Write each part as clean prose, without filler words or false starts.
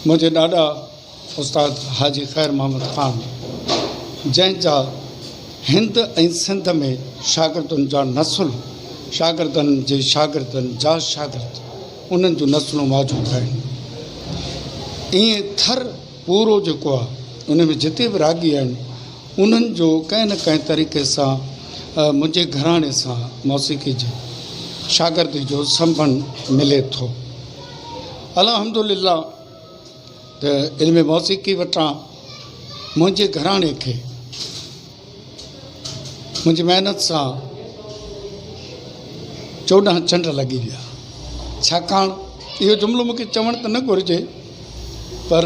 मुझे ॾाढा उस्ताद हाजी ख़ैर मोहम्मद ख़ान जंहिंजा हिंद ऐं सिंध में शागिर्दनि जा नसुल शागिर्दनि जे शागिर्दनि जा शागिर्द उन्हनि जूं नसलूं मौजूदु आहिनि। ईअं थर पूरो जेको आहे उन में जिते बि रागी आहिनि उन्हनि जो कंहिं न कंहिं तरीक़े सां मुंहिंजे घराणे सां मौसीक़ी जे शागिर्दी जो संबंध मिले थो। अल्हम्दुलिल्लाह त इल्म मौसीक़ी वटां मुंहिंजे घराणे खे मुंहिंजी महिनत सां 14 चंड लॻी विया। छाकाणि इहो जुमिलो मूंखे चवणु त न घुरिजे पर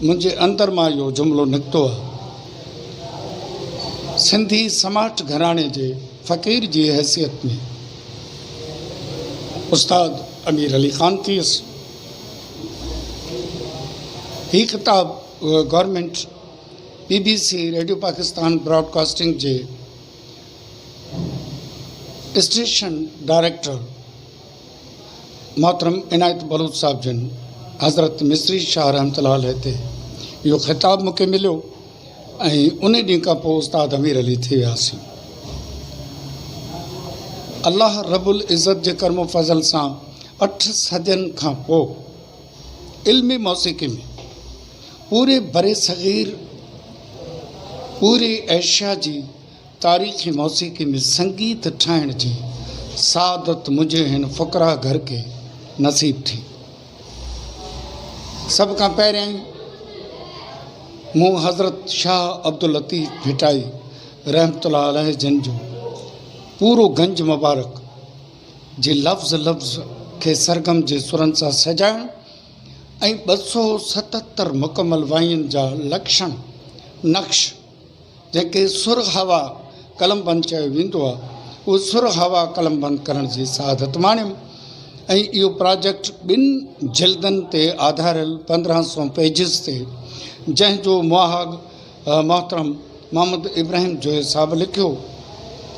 मुंहिंजे अंदर मां इहो जुमिलो निकितो आहे। सिंधी समाज घराणे जे फ़क़ीर जी हैसियत में उस्ताद अमीर अली ख़ान थियसि। हीउ ख़िताब government BBC radio Pakistan broadcasting जे स्टेशन डायरेक्टर मोहतरम इनायत बलूच साहब जन हज़रत मिस्री शाह रहमतुल्लाह अलैह ते इहो ख़िताब मूंखे मिलियो ऐं उन ॾींहं खां पोइ उस्ताद अमीर अली थी वियासीं। अल्लाह रब्बुल इज़्ज़त जे करम फज़ल सां 8 सदियुनि खां पोइ इल्मी मौसीक़ी में पूरे बरे सग़ीर पूरी एशिया जी तारीख़ी मौसीक़ी में संगीत ठाहिण जी सादत मुंहिंजे हिन फ़ुक़रा घर के नसीब थी। सभ खां पहिरियां ई मूं हज़रत शाह अब्दुल लतीफ़ भिटाई रहमतुल्लाह अलैह जन जो पूरो गंज मुबारक जे लफ़्ज़ खे सरगम जे सुरनि सां सजाइण ऐं 277 मुकमल वाइयुनि जा लक्षण नक्श जंहिंखे सुर हवा कलमबंद चयो वेंदो आहे उहो सुर हवा कलमबंद करण जी सआदत माणियमि ऐं इहो प्रोजेक्ट 2 जिल्दनि ते आधारियल 1500 पेजिस ते जंहिंजो मुआहग मोहतरम मोहम्मद इब्राहिम जोए साहब लिखियो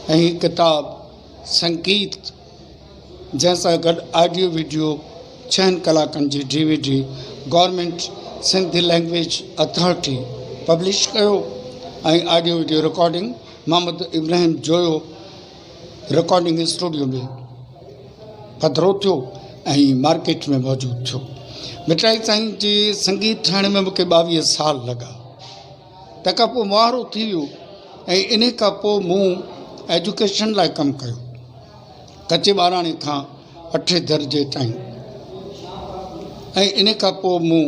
ऐं हीअ किताब संगीत जंहिंसां गॾु ऑडियो वीडियो 6 कलाकनि जी DVD government Sindhi language authority publish कयो ऐं audio video recording Mohammad Ibrahim Joyo recording studio में पधिरो थियो ऐं मार्केट में मौजूदु थियो। मिठाई साईं जी संगीत ठाहिण में मूंखे 22 साल लॻा। तंहिंखां पोइ मुहारो थी वियो ऐं इन खां पोइ मूं एजुकेशन लाइ कमु कयो कचे ॿाराणे खां 8 दर्जे ताईं ऐं इन खां पोइ मूं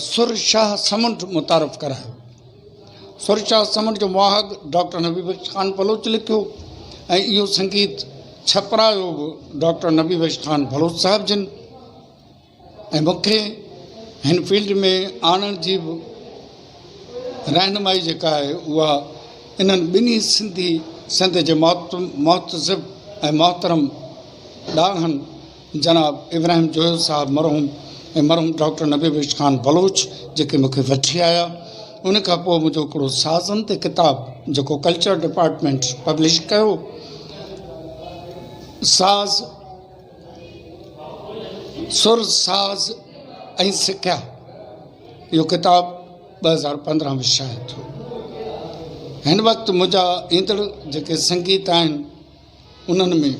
सुर शाह समंड मुतारफ़ करायो। सुर शाह समंड जो मुआहग डॉक्टर नबी बख्श ख़ान बलोच लिखियो ऐं इहो संगीत छपरायो बि डॉक्टर नबी बख्श ख़ान बलोच साहिब जिन ऐं मूंखे हिन फील्ड में आणण जी बि रहनुमाई जेका आहे उहा इन्हनि ॿिन्ही सिंध जे मोहतसिब ऐं मोहतरम ॾांघनि जनाब इब्राहिम जोयो साहब मरहूम ऐं मरहूम डॉक्टर नबी बख्श ख़ान बलोच जेके मूंखे वठी आया। उन खां पोइ मुंहिंजो हिकिड़ो साज़नि ते किताब जेको कल्चर डिपार्टमेंट पब्लिश कयो साज़ सुर साज़ ऐं सिख्या इहो किताब 2015 में शाया थियो। हिन वक़्तु मुंहिंजा ईंदड़ जेके संगीत आहिनि उन्हनि में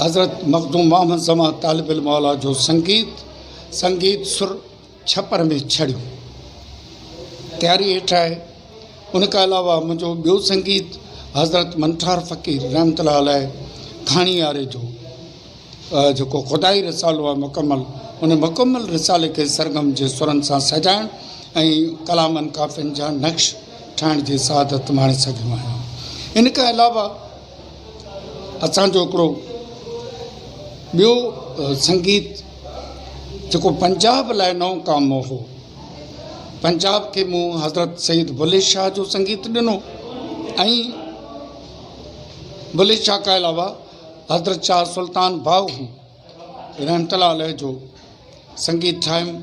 हज़रत मखदूम मोहम्मद ज़मा तालिब इल्म मौला जो संगीत सुर छपर में छड़ियो तयारी हेठि आहे। उन खां अलावा मुंहिंजो ॿियो संगीत हज़रत मंठार फ़क़ीर रहमतुल्लाह अलैह खाणी वारे जो जेको ख़ुदाई रिसालो आहे उन मुकमल रिसाले खे सरगम जे सुरनि सां सजाइण ऐं कलामनि काफ़ियुनि जा नक्श ठाहिण जी सआदत माणे सघियो आहियां। इन खां अलावा असांजो हिकिड़ो ॿियो संगीत जेको पंजाब लाइ नओं काम हो पंजाब खे मूं हज़रत सईद बुले शाह जो संगीत ॾिनो ऐं बुले शाह खां अलावा हज़रत शाह सुल्तान भाऊ रहमतुल्लाह अलैह जो संगीत ठाहियुमि।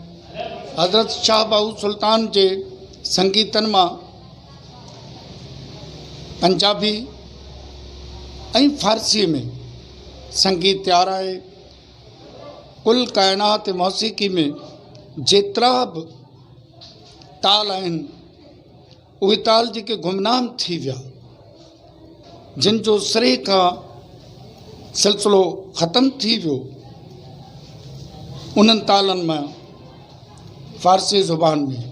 हज़रत शाह बाहू सुल्तान जे संगीतनि मां पंजाबी ऐं फ़ारसी में संगीत तयारु आहे। कुल काइनात मौसीक़ी में जेतिरा बि ताल आहिनि उहे ताल जेके गुमनाम थी विया, जिन जो सिरे खां सिलसिलो ख़तमु थी वियो, उन्हनि तालनि मां फ़ारसी ज़ुबान में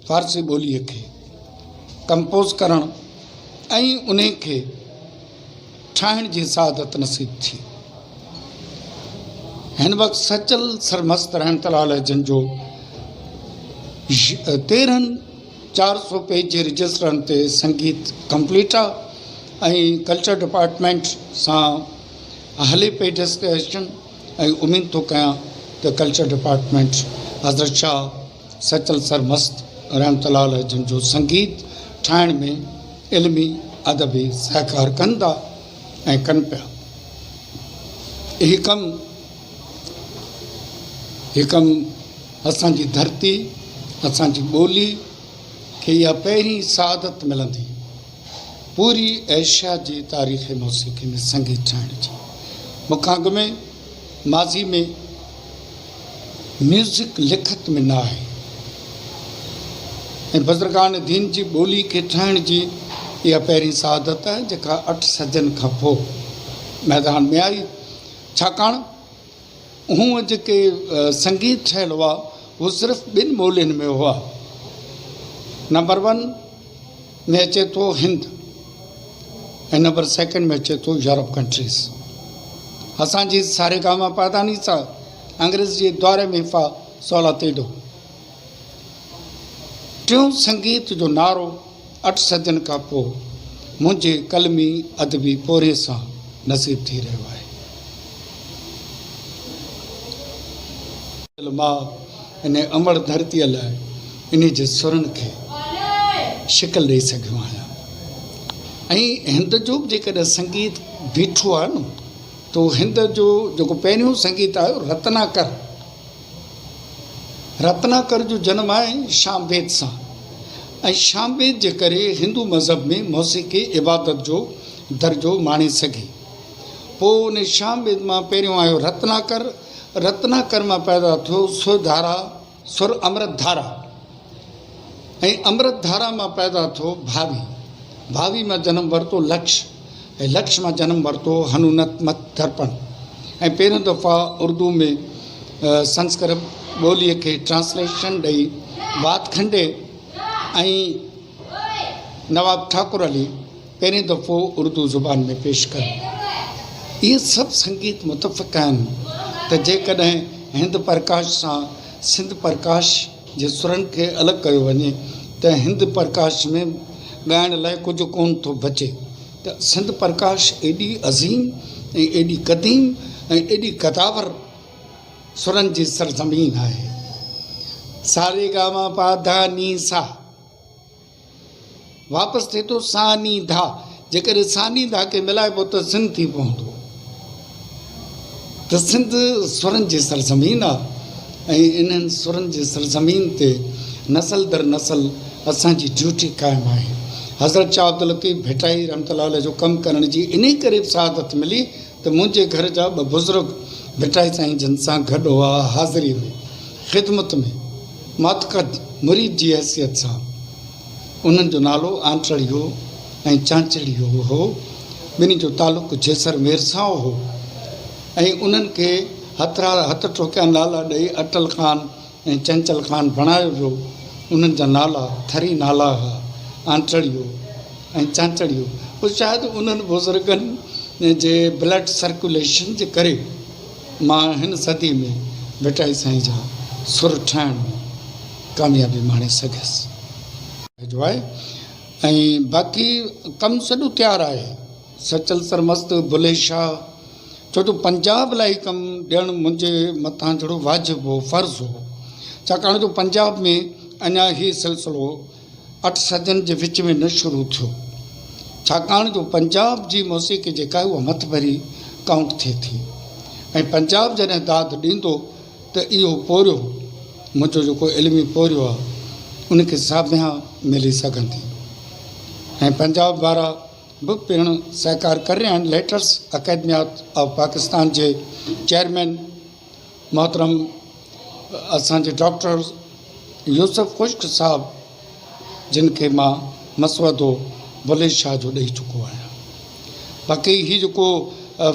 फ़ारसी ॿोलीअ खे कंपोज़ करणु ऐं उन खे ठाहिण जी सादत नसीब थी। हिन वक़्तु सचल सरमस्त रहमतुल्लाह जिन जो 13,400 पेज जे रजिस्टरनि ते संगीत कंप्लीट आहे ऐं कल्चर डिपार्टमेंट सां हले पई डिस्कशन ऐं उमेद थो कयां त कल्चर डिपार्टमेंट हज़रत शाह सचल सरमस्त रहमतुल्लाह जिन जो संगीत ठाहिण में इल्मी अदबी सहकार कंदा ऐं कनि पिया। हीउ कमु असांजी धरती, असांजी ॿोली खे इहा पहिरीं सादत मिलंदी पूरी एशिया जी तारीख़ मौसीक़ी में संगीत ठाहिण जी। मूंखां अॻु में माज़ी में म्यूज़िक लिखत में न आहे ऐं बुज़ुर्गान दीन जी ॿोली खे ठाहिण जी इहा पहिरीं सादत आहे जेका 8 सदियुनि खां पोइ मैदान में आई। छाकाणि हूअं जेके संगीत ठहियलु हुआ उहो सिर्फ़ु 2 ॿोलियुनि में हुआ। नंबर 1 में अचे थो हिंद ऐं नंबर 2 में अचे थो यूरोप कंट्रीज़। असांजी सारेगामा पादानी सां अंग्रेज़ जे दौरे में फ़ा सौला तेडो। टियों संगीत जो नारो 8 सदियुनि खां पोइ मुंहिंजे कलमी अदबी पोरे सां नसीब थी रहियो आहे। मां इन अमड़ धरतीअ लाइ इन जे सुरनि खे शिकल ॾेई सघियो आहियां। ऐं हिंद जो बि जेकॾहिं संगीत बीठो आहे न तो हिंद जो जेको पहिरियों संगीत आयो रत्नाकर जो जनम आहे शामबेद सां ऐं शामबेद जे करे हिंदू मज़हब में मौसीक़ी इबादत जो दर्जो माणे सघे। पोइ उन शामबेद मां पहिरियों आयो रत्नाकर मां पैदा थियो सुर अमृतधारा ऐं अमृतधारा मां पैदा थियो भावी मां जनम वरितो लक्ष्य ऐं लक्ष्य मां जनम वरितो हनुनत मत दर्पण। ऐं पहिरियों दफ़ा उर्दू में संस्कृत ॿोलीअ खे ट्रांसलेशन ॾेई बात खंडे ऐं नवाब ठाकुर अली पहिरीं दफ़ो उर्दू ज़ुबान में पेश कयो। इहे सभु संगीत मुतफ़िक़ आहिनि त जेकॾहिं हिंद प्रकाश सां सिंध प्रकाश जे सुरनि खे अलॻि कयो वञे त हिंद प्रकाश में ॻाइण लाइ कुझु कोन थो बचे। त सिंध प्रकाश एॾी अज़ीम ऐं एॾी क़दीम ऐं एॾी कदावर सुरनि जी सरज़मीन आहे। सारेगामा पा धा नी सा वापसि थिए थो सा नी धा। जेकॾहिं सा नी धा खे मिलाइबो त सिंध थी पवंदो। त सिंध सुरनि जी सरज़मीन आहे ऐं इन्हनि सुरनि जी सरज़मीन ते नसल दर नसल असांजी ड्यूटी क़ाइमु आहे। हज़रत शाह अब्दुल लतीफ़ भिटाई रहमतुल्लाह जो कमु करण जी इन करे सादत मिली त मुंहिंजे घर जा 2 बुज़ुर्ग भिटाई साईं जिन सां गॾु हुआ हाज़िरी में ख़िदमत में मातक़द मुरीद जी हैसियत सां। उन्हनि जो नालो आंटड़ियो ऐं चांचड़ियो हो। ॿिन्ही जो तालुक़ु जैसलमेर सां हो ऐं उन्हनि खे हथ ठोकिया नाला ॾेई अटल ख़ान ऐं चंचल ख़ान बणायो वियो। उन्हनि जा नाला थरी नाला हुआ आंटड़ियो ऐं चांचड़ियो। पोइ शायदि उन्हनि बुज़ुर्गनि जे ब्लड सर्कुलेशन जे करे मां हिन सदी में भिटाई साईं जा सुर ठाहिण में कामयाबी माणे सघियसि जो आहे। ऐं बाक़ी कमु सॼो तयारु आहे। सचल सरमस्त बुले शाह छो जो पंजाब लाइ कमु ॾियणु मुंहिंजे मथां जहिड़ो वाजिबु हो फ़र्ज़ु हो। छाकाणि जो पंजाब में अञा हीउ सिलसिलो 8 सदियुनि जे विच में न शुरू थियो। छाकाणि जो पंजाब जी मौसीक़ी जेका आहे उहा मतभरी काउंट थिए थी ऐं पंजाब जॾहिं दाद ॾींदो त इहो पोरियो मुंहिंजो जेको इल्मी पोरियो आहे उनखे साम्या मिली सघंदी। ऐं पंजाब वारा बि पिणु सहकार करे रहिया आहिनि। Letters academy of Pakistan J chairman मोहतरम असांजे डॉक्टर यूसुफ खुश्क साहब जिन खे मां मसवदो बुले शाह जो ॾेई चुको आहियां। बाक़ी ही जेको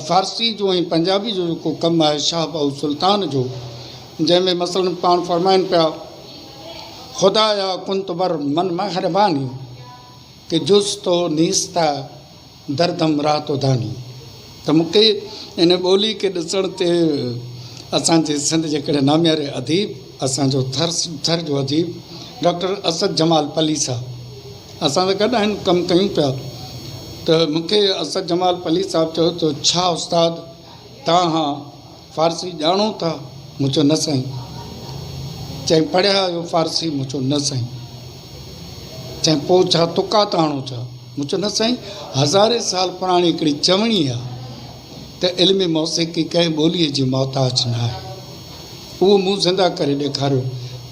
फ़ारसी जो ऐं पंजाबी जो जेको कमु आहे शाह बाहू सुल्तान जो, जंहिंमें मसलन पाण फ़रमाइनि पिया ख़ुदाया कुंत बर मन महरबानी कि जुज़ तो नीस्ता दर्दम रातो दानी। त मूंखे इन ॿोली खे ॾिसण ते असांजे सिंध जे हिकिड़े नामियारे अदीब असांजो थर जो अदीब डॉक्टर असद जमाल पली साहब असां त गॾु आहिनि कमु कयूं पिया, त मूंखे असद जमाल पली साहब चयो त छा उस्ताद तव्हां फ़ारसी ॼाणो था? मूं चयो न साईं। चईं पढ़िया आहियो फ़ारसी? मूं चयो न साईं। चईं पोइ छा तुका त आणो छा? मूं चयो न साईं, हज़ारे साल पुराणी हिकिड़ी चवणी आहे त इल्मी मौसीक़ी कंहिं ॿोलीअ जी मोहताज न आहे। उहो मूं ज़िंदा करे ॾेखारियो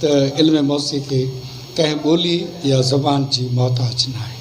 त इल्म मौसीक़ी कंहिं ॿोली या ज़बान जी मोहताज न आहे।